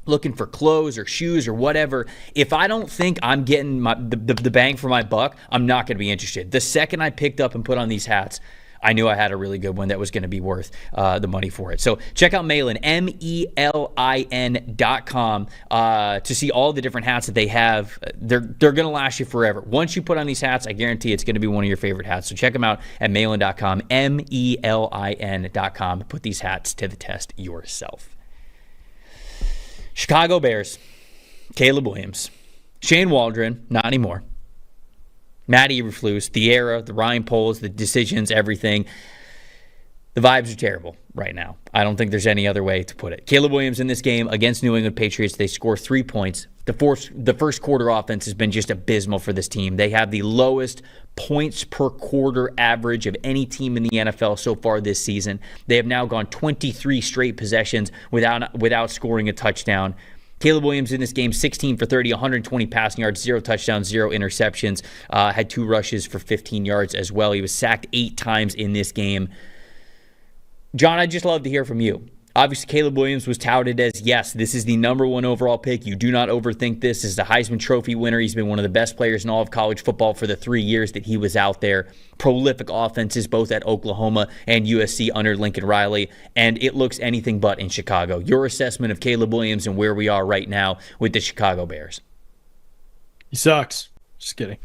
looking for clothes or shoes or whatever, if I don't think I'm getting the bang for my buck, I'm not going to be interested. The second I picked up and put on these hats, I knew I had a really good one that was going to be worth the money for it. So check out Malin, MELIN.com, to see all the different hats that they have. They're going to last you forever. Once you put on these hats, I guarantee it's going to be one of your favorite hats. So check them out at Malin.com, MELIN.com. Put these hats to the test yourself. Chicago Bears, Caleb Williams, Shane Waldron, not anymore. Matt Eberflus, the era, the Ryan Poles, the decisions, everything. The vibes are terrible right now. I don't think there's any other way to put it. Caleb Williams in this game against New England Patriots, they score 3 points. The first quarter offense has been just abysmal for this team. They have the lowest points per quarter average of any team in the NFL so far this season. They have now gone 23 straight possessions without scoring a touchdown. Caleb Williams in this game, 16 for 30, 120 passing yards, 0 touchdowns, 0 interceptions, had 2 rushes for 15 yards as well. He was sacked 8 times in this game. John, I'd just love to hear from you. Obviously, Caleb Williams was touted as, yes, this is the number 1 overall pick. You do not overthink this. This is a Heisman Trophy winner. He's been one of the best players in all of college football for the 3 years that he was out there. Prolific offenses both at Oklahoma and USC under Lincoln Riley, and it looks anything but in Chicago. Your assessment of Caleb Williams and where we are right now with the Chicago Bears? He sucks. Just kidding.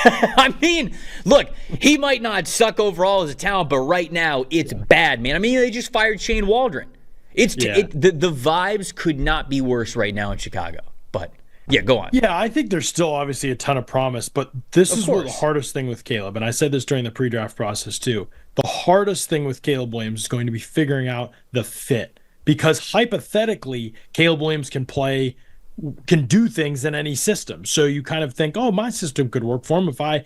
I mean, look, he might not suck overall as a talent, but right now it's bad, man. I mean, they just fired Shane Waldron. The vibes could not be worse right now in Chicago. But yeah, go on. Yeah, I think there's still obviously a ton of promise, but this is what the hardest thing with Caleb, and I said this during the pre-draft process too. The hardest thing with Caleb Williams is going to be figuring out the fit, because hypothetically, Caleb Williams can do things in any system. So you kind of think, oh, my system could work for him. If I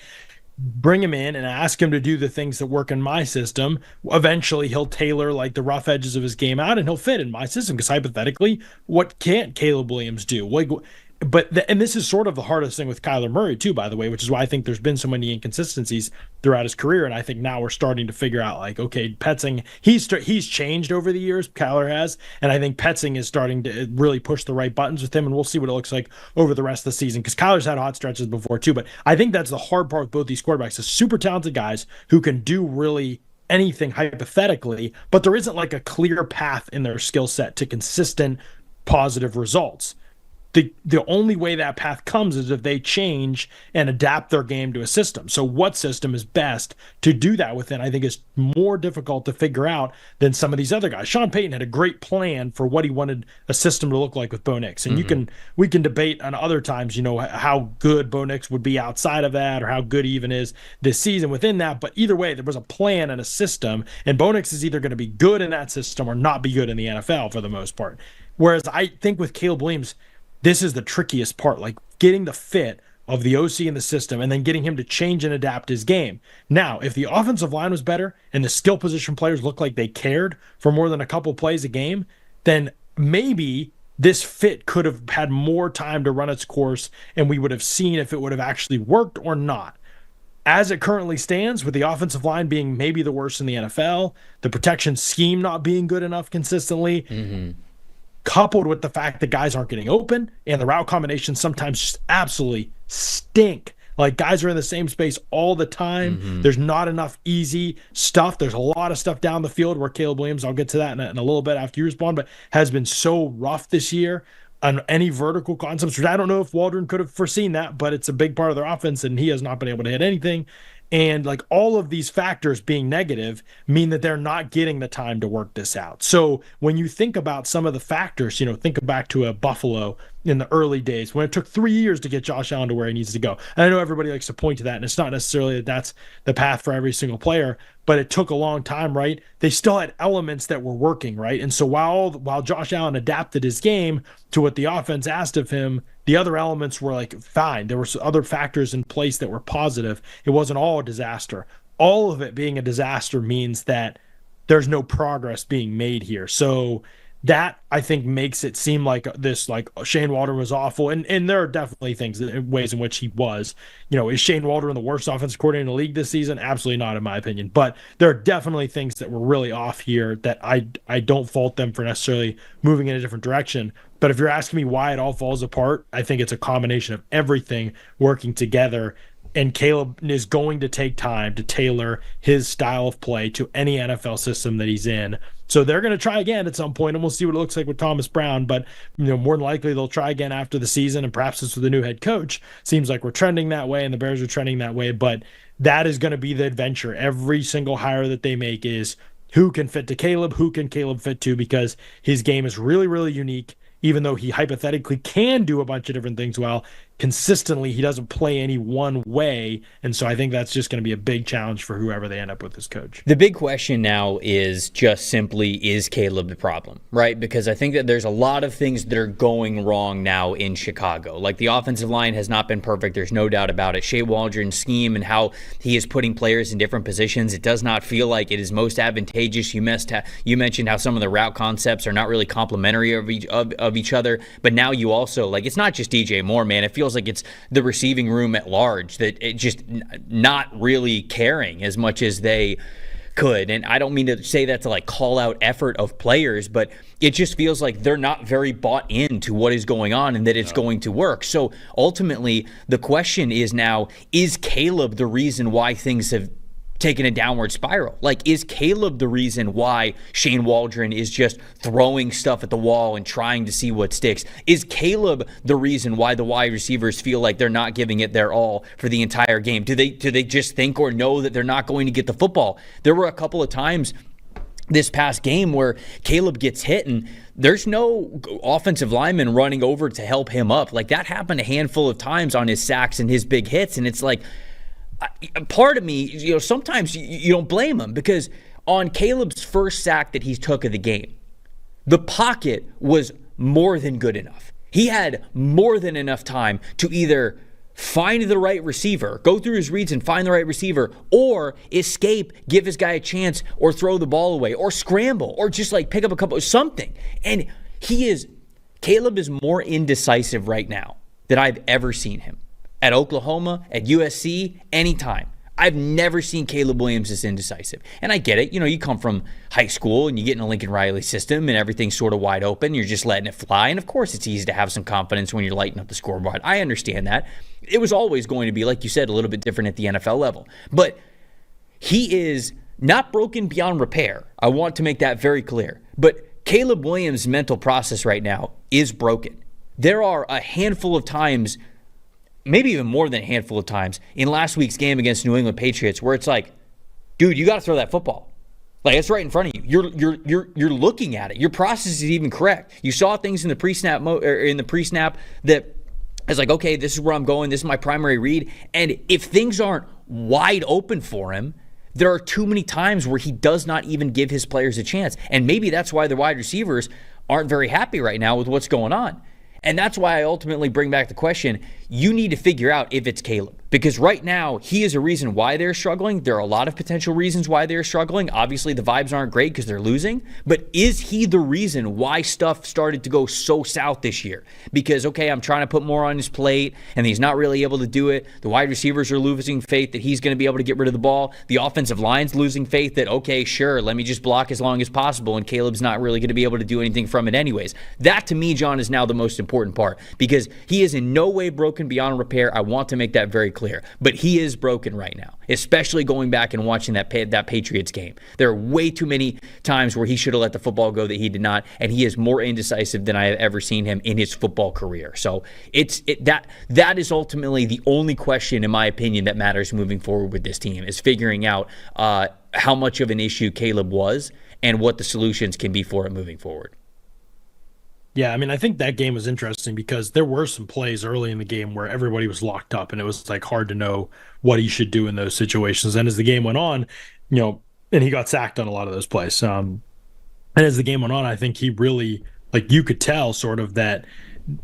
bring him in and ask him to do the things that work in my system, eventually he'll tailor like the rough edges of his game out and he'll fit in my system. Because hypothetically, what can't Caleb Williams do? And this is sort of the hardest thing with Kyler Murray too, by the way, which is why I think there's been so many inconsistencies throughout his career. And I think now we're starting to figure out, like, okay, Petzing, he's changed over the years, Kyler has, and I think Petzing is starting to really push the right buttons with him, and we'll see what it looks like over the rest of the season, because Kyler's had hot stretches before too. But I think that's the hard part with both these quarterbacks, is super talented guys who can do really anything hypothetically, but there isn't like a clear path in their skill set to consistent positive results. The only way that path comes is if they change and adapt their game to a system. So what system is best to do that within, I think, is more difficult to figure out than some of these other guys. Sean Payton had a great plan for what he wanted a system to look like with Bo Nix. And we can debate on other times, how good Bo Nix would be outside of that, or how good he even is this season within that. But either way, there was a plan and a system, and Bo Nix is either going to be good in that system or not be good in the NFL for the most part. Whereas I think with Caleb Williams, this is the trickiest part, like getting the fit of the OC in the system and then getting him to change and adapt his game. Now, if the offensive line was better and the skill position players looked like they cared for more than a couple plays a game, then maybe this fit could have had more time to run its course and we would have seen if it would have actually worked or not. As it currently stands, with the offensive line being maybe the worst in the NFL, the protection scheme not being good enough consistently, coupled with the fact that guys aren't getting open and the route combinations sometimes just absolutely stink. Like, guys are in the same space all the time. There's not enough easy stuff. There's a lot of stuff down the field where Caleb Williams, I'll get to that in a little bit after you respond, but has been so rough this year on any vertical concepts, which I don't know if Waldron could have foreseen that, but it's a big part of their offense, and he has not been able to hit anything. And like, all of these factors being negative mean that they're not getting the time to work this out. So when you think about some of the factors, think back to a Buffalo in the early days when it took 3 years to get Josh Allen to where he needs to go. And I know everybody likes to point to that, and it's not necessarily that that's the path for every single player, but it took a long time, right? They still had elements that were working, right? And so while Josh Allen adapted his game to what the offense asked of him, the other elements were like fine. There were other factors in place that were positive. It wasn't all a disaster. All of it being a disaster means that there's no progress being made here. So that, I think, makes it seem like this, like Shane Waldron was awful. And there are definitely ways in which he was. Is Shane Waldron the worst offensive coordinator in the league this season? Absolutely not, in my opinion. But there are definitely things that were really off here that I don't fault them for necessarily moving in a different direction. But if you're asking me why it all falls apart, I think it's a combination of everything working together. And Caleb is going to take time to tailor his style of play to any NFL system that he's in. So they're going to try again at some point, and we'll see what it looks like with Thomas Brown. But more than likely they'll try again after the season, and perhaps it's with a new head coach. Seems like we're trending that way, and the Bears are trending that way. But that is going to be the adventure. Every single hire that they make is who can fit to Caleb, who can Caleb fit to, because his game is really, really unique. Even though he hypothetically can do a bunch of different things well, consistently he doesn't play any one way. And so I think that's just going to be a big challenge for whoever they end up with as coach. The big question now is just simply, is Caleb the problem, right? Because I think that there's a lot of things that are going wrong now in Chicago. Like, the offensive line has not been perfect. There's no doubt about it. Shea Waldron's scheme and how he is putting players in different positions, it does not feel like it is most advantageous. You mentioned how some of the route concepts are not really complementary of each other, but now you also, like, it's not just DJ Moore, man. It feels like it's the receiving room at large that it just not really caring as much as they could. And I don't mean to say that to like call out effort of players, but it just feels like they're not very bought into what is going on and that it's going to work. So ultimately the question is now, is Caleb the reason why things have taken a downward spiral? Like, is Caleb the reason why Shane Waldron is just throwing stuff at the wall and trying to see what sticks? Is Caleb the reason why the wide receivers feel like they're not giving it their all for the entire game? Do they just think or know that they're not going to get the football? There were a couple of times this past game where Caleb gets hit and there's no offensive lineman running over to help him up. Like, that happened a handful of times on his sacks and his big hits, and it's like, part of me, sometimes you don't blame him, because on Caleb's first sack that he took of the game, the pocket was more than good enough. He had more than enough time to either find the right receiver, go through his reads and find the right receiver, or escape, give his guy a chance, or throw the ball away, or scramble, or just like pick up a couple, something. And Caleb is more indecisive right now than I've ever seen him. At Oklahoma, at USC, anytime. I've never seen Caleb Williams this indecisive. And I get it. You come from high school and you get in a Lincoln Riley system and everything's sort of wide open. You're just letting it fly. And of course, it's easy to have some confidence when you're lighting up the scoreboard. I understand that. It was always going to be, like you said, a little bit different at the NFL level. But he is not broken beyond repair. I want to make that very clear. But Caleb Williams' mental process right now is broken. There are a handful of times, maybe even more than a handful of times, in last week's game against New England Patriots where it's like, dude, you got to throw that football. Like, it's right in front of you. You're looking at it. Your process is even correct. You saw things in the pre-snap that is like, okay, this is where I'm going. This is my primary read. And if things aren't wide open for him, there are too many times where he does not even give his players a chance. And maybe that's why the wide receivers aren't very happy right now with what's going on. And that's why I ultimately bring back the question, you need to figure out if it's Caleb. Because right now, he is a reason why they're struggling. There are a lot of potential reasons why they're struggling. Obviously, the vibes aren't great because they're losing. But is he the reason why stuff started to go so south this year? Because, okay, I'm trying to put more on his plate, and he's not really able to do it. The wide receivers are losing faith that he's going to be able to get rid of the ball. The offensive line's losing faith that, okay, sure, let me just block as long as possible, and Caleb's not really going to be able to do anything from it anyways. That, to me, John, is now the most important part, because he is in no way broken beyond repair. I want to make that very clear. clear. But he is broken right now, especially going back and watching that Patriots game. There are way too many times where he should have let the football go that he did not, and he is more indecisive than I have ever seen him in his football career. So that is ultimately the only question, in my opinion, that matters moving forward with this team, is figuring out how much of an issue Caleb was and what the solutions can be for it moving forward. Yeah, I mean, I think that game was interesting because there were some plays early in the game where everybody was locked up and it was like hard to know what he should do in those situations. And as the game went on, and he got sacked on a lot of those plays. And as the game went on, I think he really, like, you could tell sort of that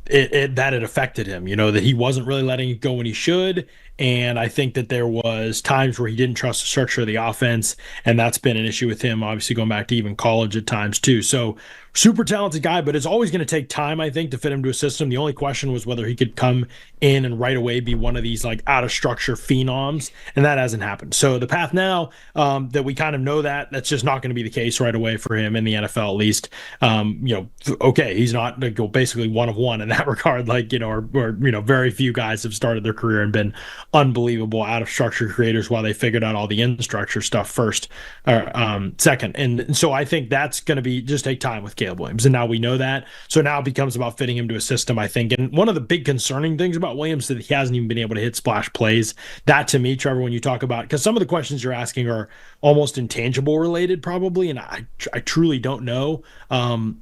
it affected him, that he wasn't really letting it go when he should. And I think that there was times where he didn't trust the structure of the offense, and that's been an issue with him, obviously going back to even college at times too. So super talented guy, but it's always going to take time, I think, to fit him to a system. The only question was whether he could come in and right away be one of these like out of structure phenoms, and that hasn't happened. So the path now that we kind of know that's just not going to be the case right away for him in the NFL, at least. Okay, he's not basically one of one in that regard, like, or very few guys have started their career and been unbelievable out of structure creators while they figured out all the in structure stuff first or second. And so I think that's going to be just take time with Caleb Williams. And now we know that. So now it becomes about fitting him to a system, I think. And one of the big concerning things about Williams is that he hasn't even been able to hit splash plays. That to me, Trevor, when you talk about, because some of the questions you're asking are almost intangible related probably. And I truly don't know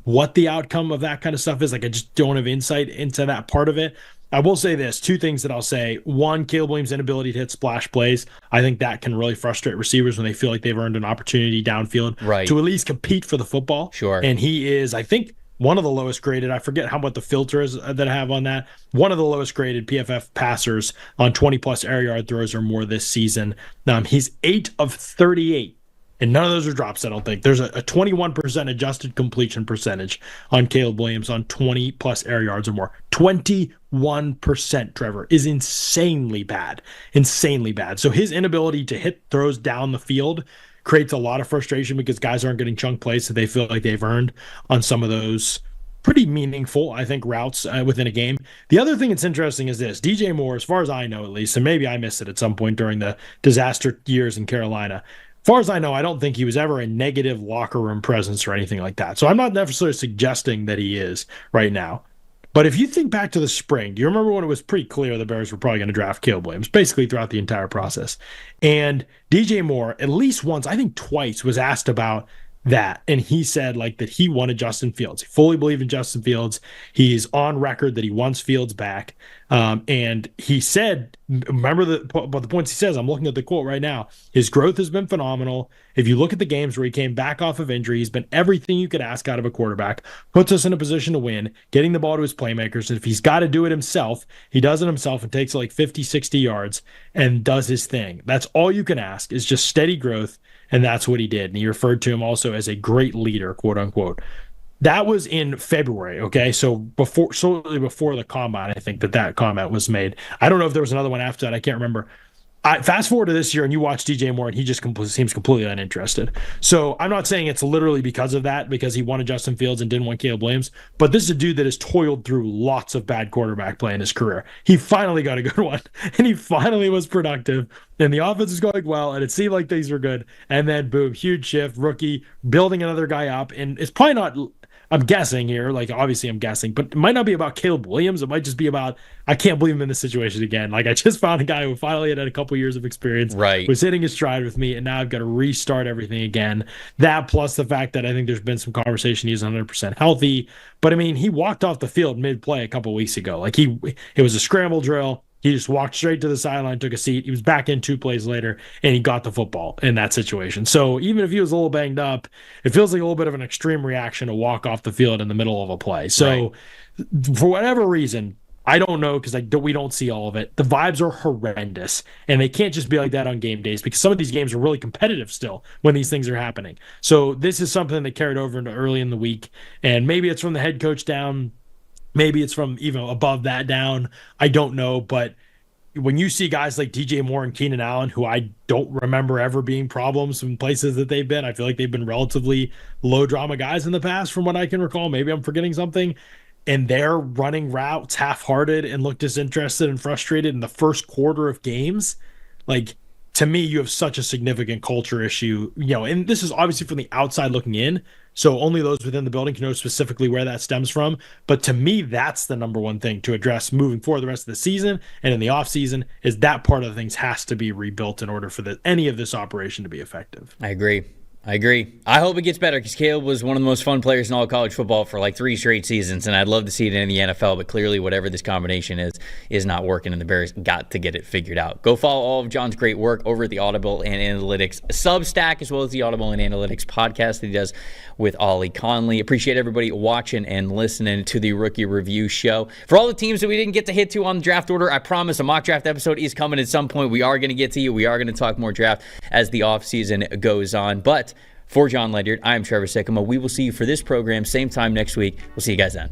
what the outcome of that kind of stuff is. Like, I just don't have insight into that part of it. I will say this, two things that I'll say. One, Caleb Williams' inability to hit splash plays. I think that can really frustrate receivers when they feel like they've earned an opportunity downfield to at least compete for the football. Sure. And he is, I think, one of the lowest graded. I forget what the filter is that I have on that. One of the lowest graded PFF passers on 20-plus air yard throws or more this season. He's 8 of 38. And none of those are drops, I don't think. There's a 21% adjusted completion percentage on Caleb Williams on 20-plus air yards or more. 21%, Trevor, is insanely bad. Insanely bad. So his inability to hit throws down the field creates a lot of frustration because guys aren't getting chunk plays that they feel like they've earned on some of those pretty meaningful, I think, routes within a game. The other thing that's interesting is this. DJ Moore, as far as I know at least, and maybe I missed it at some point during the disaster years in Carolina, as far as I know, I don't think he was ever a negative locker room presence or anything like that. So I'm not necessarily suggesting that he is right now. But if you think back to the spring, do you remember when it was pretty clear the Bears were probably going to draft Caleb Williams, basically throughout the entire process? And DJ Moore, at least once, I think twice, was asked about that. And he said like that he wanted Justin Fields. He fully believed in Justin Fields. He's on record that he wants Fields back. And he said, remember the points he says, I'm looking at the quote right now. His growth has been phenomenal. If you look at the games where he came back off of injury, he's been everything you could ask out of a quarterback, puts us in a position to win, getting the ball to his playmakers. And if he's got to do it himself, he does it himself and takes like 50, 60 yards and does his thing. That's all you can ask is just steady growth. And that's what he did. And he referred to him also as a great leader, quote unquote. That was in February, okay? So shortly before the combine, I think that comment was made. I don't know if there was another one after that. I can't remember. Fast forward to this year, and you watch DJ Moore, and he just seems completely uninterested. So I'm not saying it's literally because of that, because he wanted Justin Fields and didn't want Caleb Williams, but this is a dude that has toiled through lots of bad quarterback play in his career. He finally got a good one, and he finally was productive, and the offense is going well, and it seemed like things were good, and then boom, huge shift, rookie, building another guy up, and it's probably not... I'm guessing here, like obviously I'm guessing, but it might not be about Caleb Williams. It might just be about, I can't believe I'm in this situation again. Like I just found a guy who finally had a couple years of experience, right, was hitting his stride with me, and now I've got to restart everything again. That plus the fact that I think there's been some conversation he's 100% healthy. But I mean, he walked off the field mid-play a couple weeks ago. Like it was a scramble drill. He just walked straight to the sideline, took a seat. He was back in 2 plays later, and he got the football in that situation. So even if he was a little banged up, it feels like a little bit of an extreme reaction to walk off the field in the middle of a play. So for whatever reason, I don't know because we don't see all of it. The vibes are horrendous, and they can't just be like that on game days because some of these games are really competitive still when these things are happening. So this is something that carried over into early in the week, and maybe it's from the head coach down. Maybe it's from even above that down. I don't know. But when you see guys like DJ Moore and Keenan Allen, who I don't remember ever being problems in places that they've been, I feel like they've been relatively low drama guys in the past from what I can recall. Maybe I'm forgetting something. and they're running routes half-hearted and look disinterested and frustrated in the first quarter of games, like, to me, you have such a significant culture issue, and this is obviously from the outside looking in, so only those within the building can know specifically where that stems from. But to me, that's the number one thing to address moving forward the rest of the season and in the offseason, is that part of things has to be rebuilt in order for any of this operation to be effective. I agree. I hope it gets better, because Caleb was one of the most fun players in all college football for like 3 straight seasons, and I'd love to see it in the NFL, but clearly whatever this combination is not working, and the Bears got to get it figured out. Go follow all of Jon's great work over at the Audible and Analytics Substack, as well as the Audible and Analytics podcast that he does with Ollie Conley. Appreciate everybody watching and listening to the Rookie Review Show. For all the teams that we didn't get to hit to on the draft order, I promise a mock draft episode is coming at some point. We are going to get to you. We are going to talk more draft as the offseason goes on. But for Jon Ledyard, I am Trevor Sikkema. We will see you for this program same time next week. We'll see you guys then.